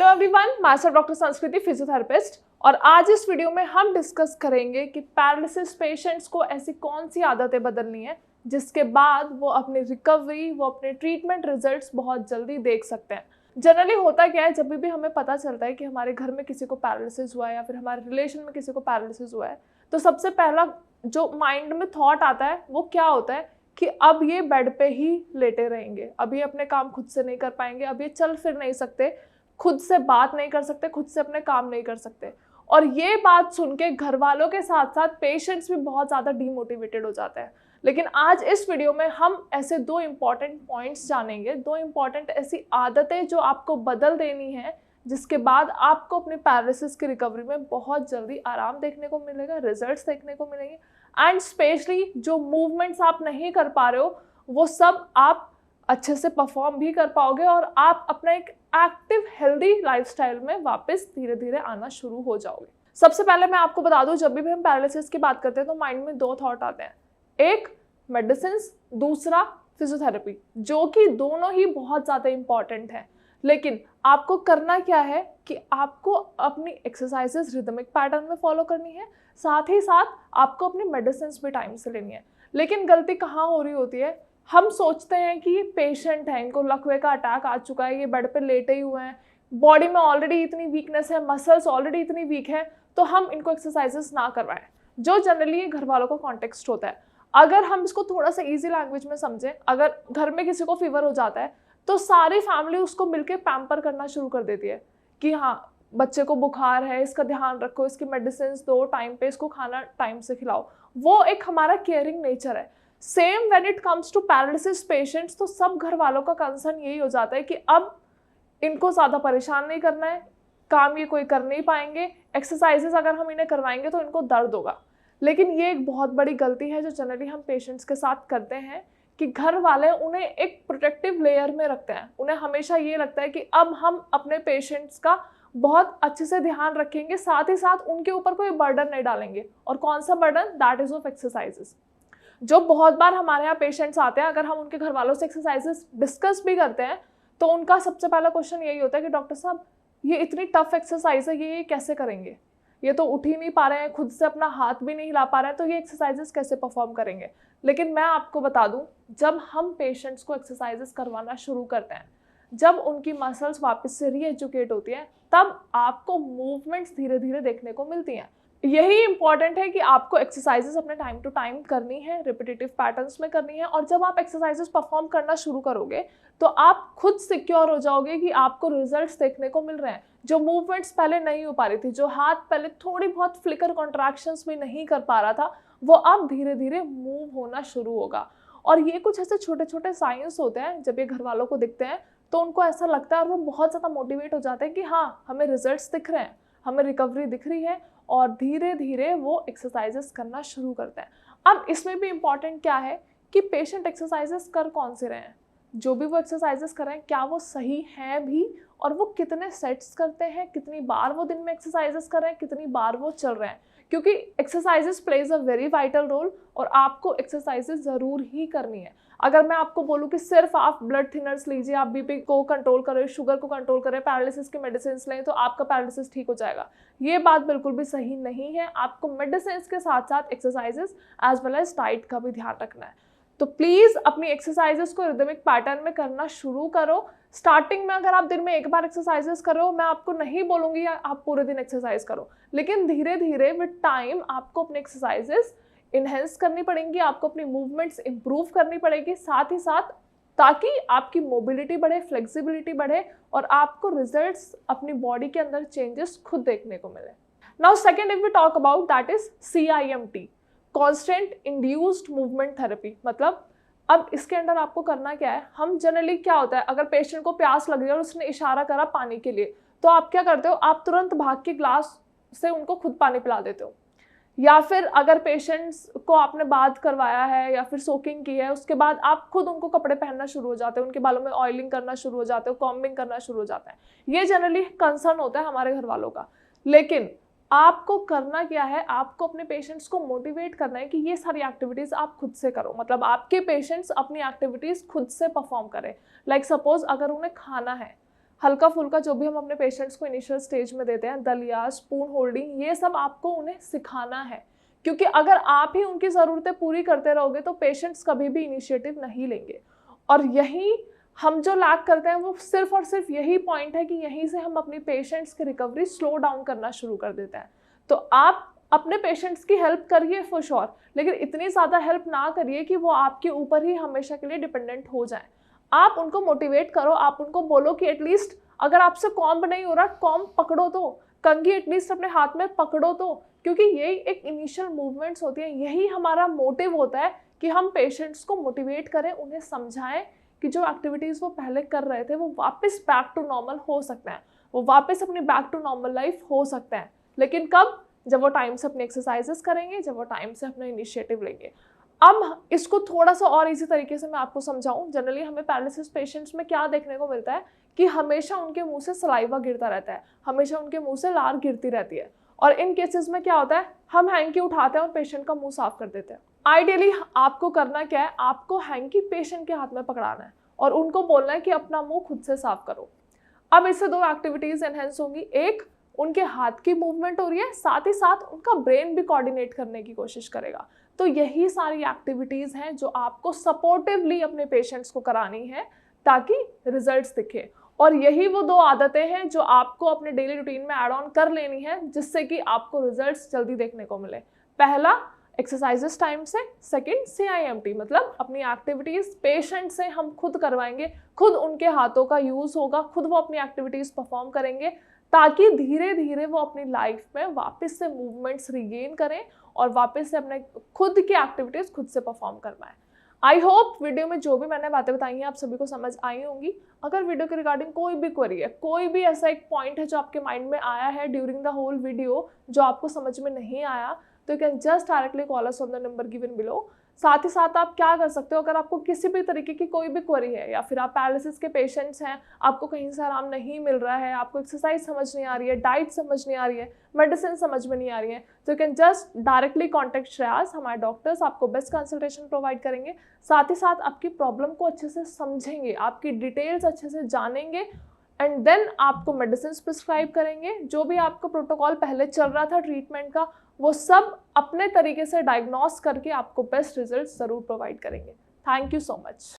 Hello everyone, मैं doctor संस्कृति physiotherapist और आज इस वीडियो में हम डिस्कस करेंगे कि पैरालिसिस पेशेंट्स को ऐसी कौन सी आदतें बदलनी है जिसके बाद वो अपनी रिकवरी, वो अपने ट्रीटमेंट रिजल्ट्स बहुत जल्दी देख सकते हैं। जनरली होता क्या है, जब भी हमें पता चलता है कि हमारे घर में किसी को पैरालिसिस हुआ है या फिर हमारे रिलेशन में किसी को पैरालिसिस हुआ है, तो सबसे पहला जो माइंड में थॉट आता है वो क्या होता है कि अब ये बेड पे ही लेटे रहेंगे, अब ये अपने काम खुद से नहीं कर पाएंगे, अब ये चल फिर नहीं सकते, खुद से बात नहीं कर सकते, खुद से अपने काम नहीं कर सकते। और ये बात सुन के घर वालों के साथ साथ पेशेंट्स भी बहुत ज़्यादा डीमोटिवेटेड हो जाते हैं। लेकिन आज इस वीडियो में हम ऐसे दो इम्पॉर्टेंट पॉइंट्स जानेंगे, दो इम्पॉर्टेंट ऐसी आदतें जो आपको बदल देनी है, जिसके बाद आपको अपनी पैरालिसिस की रिकवरी में बहुत जल्दी आराम देखने को मिलेगा, रिजल्ट्स देखने को मिलेंगे एंड स्पेशली जो मूवमेंट्स आप नहीं कर पा रहे हो वो सब आप अच्छे से परफॉर्म भी कर पाओगे और आप अपना एक एक्टिव हेल्दी लाइफस्टाइल में वापस धीरे धीरे आना शुरू हो जाओगे। सबसे पहले मैं आपको बता दूं, जब भी हम पैरालिसिस की बात करते हैं तो माइंड में दो थॉट आते हैं, एक मेडिसिन, दूसरा फिजियोथेरेपी, जो कि दोनों ही बहुत ज़्यादा इंपॉर्टेंट है। लेकिन आपको करना क्या है कि आपको अपनी एक्सरसाइजेस रिदमिक पैटर्न में फॉलो करनी है, साथ ही साथ आपको अपनी मेडिसिन भी टाइम से लेनी है। लेकिन गलती कहाँ हो रही होती है, हम सोचते हैं कि ये पेशेंट है, इनको लकवे का अटैक आ चुका है, ये बेड पे लेटे ही हुए हैं, बॉडी में ऑलरेडी इतनी वीकनेस है, मसल्स ऑलरेडी इतनी वीक है, तो हम इनको एक्सरसाइजेस ना करवाएं, जो जनरली घर वालों का कॉन्टेक्स्ट होता है। अगर हम इसको थोड़ा सा ईजी लैंग्वेज में समझें, अगर घर में किसी को फीवर हो जाता है तो सारी फैमिली उसको मिलकर पैम्पर करना शुरू कर देती है कि हाँ बच्चे को बुखार है, इसका ध्यान रखो, इसकी मेडिसिन दो टाइम पे, इसको खाना टाइम से खिलाओ। वो एक हमारा केयरिंग नेचर है। Same when it comes to paralysis patients, तो सब घर वालों का कंसर्न यही हो जाता है कि अब इनको ज़्यादा परेशान नहीं करना है, काम ये कोई कर नहीं पाएंगे, एक्सरसाइजेस अगर हम इन्हें करवाएंगे तो इनको दर्द होगा। लेकिन ये एक बहुत बड़ी गलती है जो जनरली हम पेशेंट्स के साथ करते हैं कि घर वाले उन्हें एक प्रोटेक्टिव लेयर में रखते हैं। उन्हें हमेशा ये लगता है कि अब हम अपने पेशेंट्स का बहुत अच्छे से ध्यान रखेंगे, साथ ही साथ उनके ऊपर कोई बर्डन नहीं डालेंगे। और कौन सा burden? That is of exercises. जो बहुत बार हमारे यहाँ पेशेंट्स आते हैं, अगर हम उनके घर वालों से एक्सरसाइजेस डिस्कस भी करते हैं तो उनका सबसे पहला क्वेश्चन यही होता है कि डॉक्टर साहब ये इतनी टफ एक्सरसाइज है, ये कैसे करेंगे, ये तो उठ ही नहीं पा रहे हैं, खुद से अपना हाथ भी नहीं हिला पा रहे हैं, तो ये एक्सरसाइजेस कैसे परफॉर्म करेंगे। लेकिन मैं आपको बता दूं, जब हम पेशेंट्स को एक्सरसाइजेस करवाना शुरू करते हैं, जब उनकी मसल्स वापस से रीएजुकेट होती है, तब आपको मूवमेंट्स धीरे धीरे देखने को मिलती हैं। यही इंपॉर्टेंट है कि आपको एक्सरसाइजेस अपने टाइम टू टाइम करनी है, रिपीटेटिव पैटर्न्स में करनी है। और जब आप एक्सरसाइजेस परफॉर्म करना शुरू करोगे तो आप खुद सिक्योर हो जाओगे कि आपको रिजल्ट्स देखने को मिल रहे हैं। जो मूवमेंट्स पहले नहीं हो पा रही थी, जो हाथ पहले थोड़ी बहुत फ्लिकर कॉन्ट्रैक्शंस भी नहीं कर पा रहा था, वो अब धीरे धीरे मूव होना शुरू होगा। और ये कुछ ऐसे छोटे छोटे साइंस होते हैं, जब ये घर वालों को दिखते हैं तो उनको ऐसा लगता है और वो बहुत ज़्यादा मोटिवेट हो जाते हैं कि हाँ हमें रिजल्ट्स दिख रहे हैं, हमें रिकवरी दिख रही है, और धीरे धीरे वो एक्सरसाइजेस करना शुरू करते हैं। अब इसमें भी इम्पॉर्टेंट क्या है कि पेशेंट एक्सरसाइजेस कर कौन से रहे हैं, जो भी वो एक्सरसाइजेस कर रहे हैं क्या वो सही हैं भी, और वो कितने सेट्स करते हैं, कितनी बार वो दिन में एक्सरसाइजेस कर रहे हैं, कितनी बार वो चल रहे हैं। क्योंकि exercises plays a very vital role और आपको एक्सरसाइजेस ज़रूर ही करनी है। अगर मैं आपको बोलूँ कि सिर्फ आप ब्लड थिनर्स लीजिए, आप बीपी को कंट्रोल करें, शुगर को कंट्रोल करें, पैरालिसिस की मेडिसिन लें तो आपका पैरालिसिस ठीक हो जाएगा, ये बात बिल्कुल भी सही नहीं है। आपको मेडिसिन के साथ साथ exercises as well as diet का भी ध्यान रखना है। तो प्लीज़ अपनी एक्सरसाइजेस को रिदमिक पैटर्न में करना शुरू करो। स्टार्टिंग में अगर आप दिन में एक बार एक्सरसाइजेस करो, मैं आपको नहीं बोलूँगी आप पूरे दिन एक्सरसाइज करो, लेकिन धीरे धीरे विद टाइम आपको अपने एक्सरसाइजेस इन्हेंस करनी पड़ेंगी, आपको अपनी मूवमेंट्स इंप्रूव करनी पड़ेगी, साथ ही साथ ताकि आपकी मोबिलिटी बढ़े, फ्लेक्सिबिलिटी बढ़े और आपको रिजल्ट्स अपनी बॉडी के अंदर चेंजेस खुद देखने को मिले। Now second if we talk about, that is CIMT, constant induced movement therapy. मतलब अब इसके अंदर आपको करना क्या है, हम जनरली क्या होता है, अगर पेशेंट को प्यास लग रही है और उसने इशारा करा पानी के लिए, तो आप क्या करते हो, आप तुरंत भाग के ग्लास से उनको खुद पानी पिला देते हो। या फिर अगर पेशेंट्स को आपने बात करवाया है या फिर सोकिंग की है, उसके बाद आप खुद उनको कपड़े पहनना शुरू हो जाते हो, उनके बालों में ऑयलिंग करना शुरू हो जाते हो, कॉम्बिंग करना शुरू हो जाता है। ये जनरली कंसर्न होता है हमारे घर वालों का। लेकिन आपको करना क्या है, आपको अपने पेशेंट्स को मोटिवेट करना है कि ये सारी एक्टिविटीज़ आप खुद से करो। मतलब आपके पेशेंट्स अपनी एक्टिविटीज़ खुद से परफॉर्म करें। लाइक सपोज अगर उन्हें खाना है, हल्का फुल्का जो भी हम अपने पेशेंट्स को इनिशियल स्टेज में देते हैं, दलिया, स्पून होल्डिंग, ये सब आपको उन्हें सिखाना है, क्योंकि अगर आप ही उनकी ज़रूरतें पूरी करते रहोगे तो पेशेंट्स कभी भी इनिशिएटिव नहीं लेंगे। और यही हम जो लैक करते हैं वो सिर्फ और सिर्फ यही पॉइंट है कि यहीं से हम अपनी पेशेंट्स की रिकवरी स्लो डाउन करना शुरू कर देते हैं। तो आप अपने पेशेंट्स की हेल्प करिए फॉर श्योर, लेकिन इतनी ज़्यादा हेल्प ना करिए कि वो आपके ऊपर ही हमेशा के लिए डिपेंडेंट हो जाए। आप उनको मोटिवेट करो, आप उनको बोलो कि एटलीस्ट अगर आपसे कॉम्ब नहीं हो रहा, कॉम्ब पकड़ो तो, कंघी एटलीस्ट अपने हाथ में पकड़ो तो, क्योंकि यही एक इनिशियल मूवमेंट्स होती हैं। यही हमारा मोटिव होता है कि हम पेशेंट्स को मोटिवेट करें, उन्हें समझाएं कि जो एक्टिविटीज़ वो पहले कर रहे थे वो वापस बैक टू नॉर्मल हो सकते हैं, वो वापस अपनी बैक टू नॉर्मल लाइफ हो सकते हैं। लेकिन कब? जब वो टाइम से अपनी एक्सरसाइजेस करेंगे, जब वो टाइम से अपना इनिशिएटिव लेंगे। अब इसको थोड़ा सा और इजी तरीके से मैं आपको समझाऊं। जनरली हमें पैरालिसिस पेशेंट्स में क्या देखने को मिलता है कि हमेशा उनके मुंह से सलाइवा गिरता रहता है, हमेशा उनके मुंह से लार गिरती रहती है। और इन केसेस में क्या होता है, हम हैंकी उठाते हैं और पेशेंट का मुंह साफ कर देते हैं। आइडियली आपको करना क्या है, आपको हैंकी पेशेंट के हाथ में पकड़ाना है और उनको बोलना है कि अपना मुंह खुद से साफ करो। अब इससे दो एक्टिविटीज एनहेंस होंगी। एक, उनके हाथ की मूवमेंट हो रही है, साथ ही साथ उनका ब्रेन भी कोऑर्डिनेट करने की कोशिश करेगा। तो यही सारी एक्टिविटीज हैं जो आपको सपोर्टिवली अपने पेशेंट्स को करानी है ताकि रिजल्ट्स दिखे। और यही वो दो आदतें हैं जो आपको अपने डेली रूटीन में ऐड ऑन कर लेनी है, जिससे कि आपको रिजल्ट्स जल्दी देखने को मिले। पहला, एक्सरसाइजेस टाइम से। सेकंड, CIMT, मतलब अपनी एक्टिविटीज पेशेंट से हम खुद करवाएंगे, खुद उनके हाथों का यूज होगा, खुद वो अपनी एक्टिविटीज परफॉर्म करेंगे, ताकि धीरे धीरे वो अपनी लाइफ में वापस से मूवमेंट्स रिगेन करें और वापस से अपने खुद की एक्टिविटीज खुद से परफॉर्म करवाएं। आई होप वीडियो में जो भी मैंने बातें बताई हैं आप सभी को समझ आई होंगी। अगर वीडियो के रिगार्डिंग कोई भी क्वेरी है, कोई भी ऐसा एक पॉइंट है जो आपके माइंड में आया है ड्यूरिंग द होल वीडियो जो आपको समझ में नहीं आया, तो you can just directly call us on the number given below. साथ ही साथ आप क्या कर सकते हो, अगर आपको किसी भी तरीके की कोई भी क्वेरी है या फिर आप पैरालिसिस के पेशेंट्स हैं, आपको कहीं से आराम नहीं मिल रहा है, आपको एक्सरसाइज समझ नहीं आ रही है, डाइट समझ नहीं आ रही है, मेडिसिन समझ में नहीं आ रही है, तो you can just directly contact Shreyas. हमारे डॉक्टर्स आपको बेस्ट कंसल्टेशन प्रोवाइड करेंगे, साथ ही साथ आपकी प्रॉब्लम को अच्छे से समझेंगे, आपकी डिटेल्स अच्छे से जानेंगे एंड देन आपको मेडिसिन प्रिस्क्राइब करेंगे। जो भी आपका प्रोटोकॉल पहले चल रहा था ट्रीटमेंट का, वो सब अपने तरीके से डायग्नोस करके आपको बेस्ट रिजल्ट ज़रूर प्रोवाइड करेंगे। Thank you so much.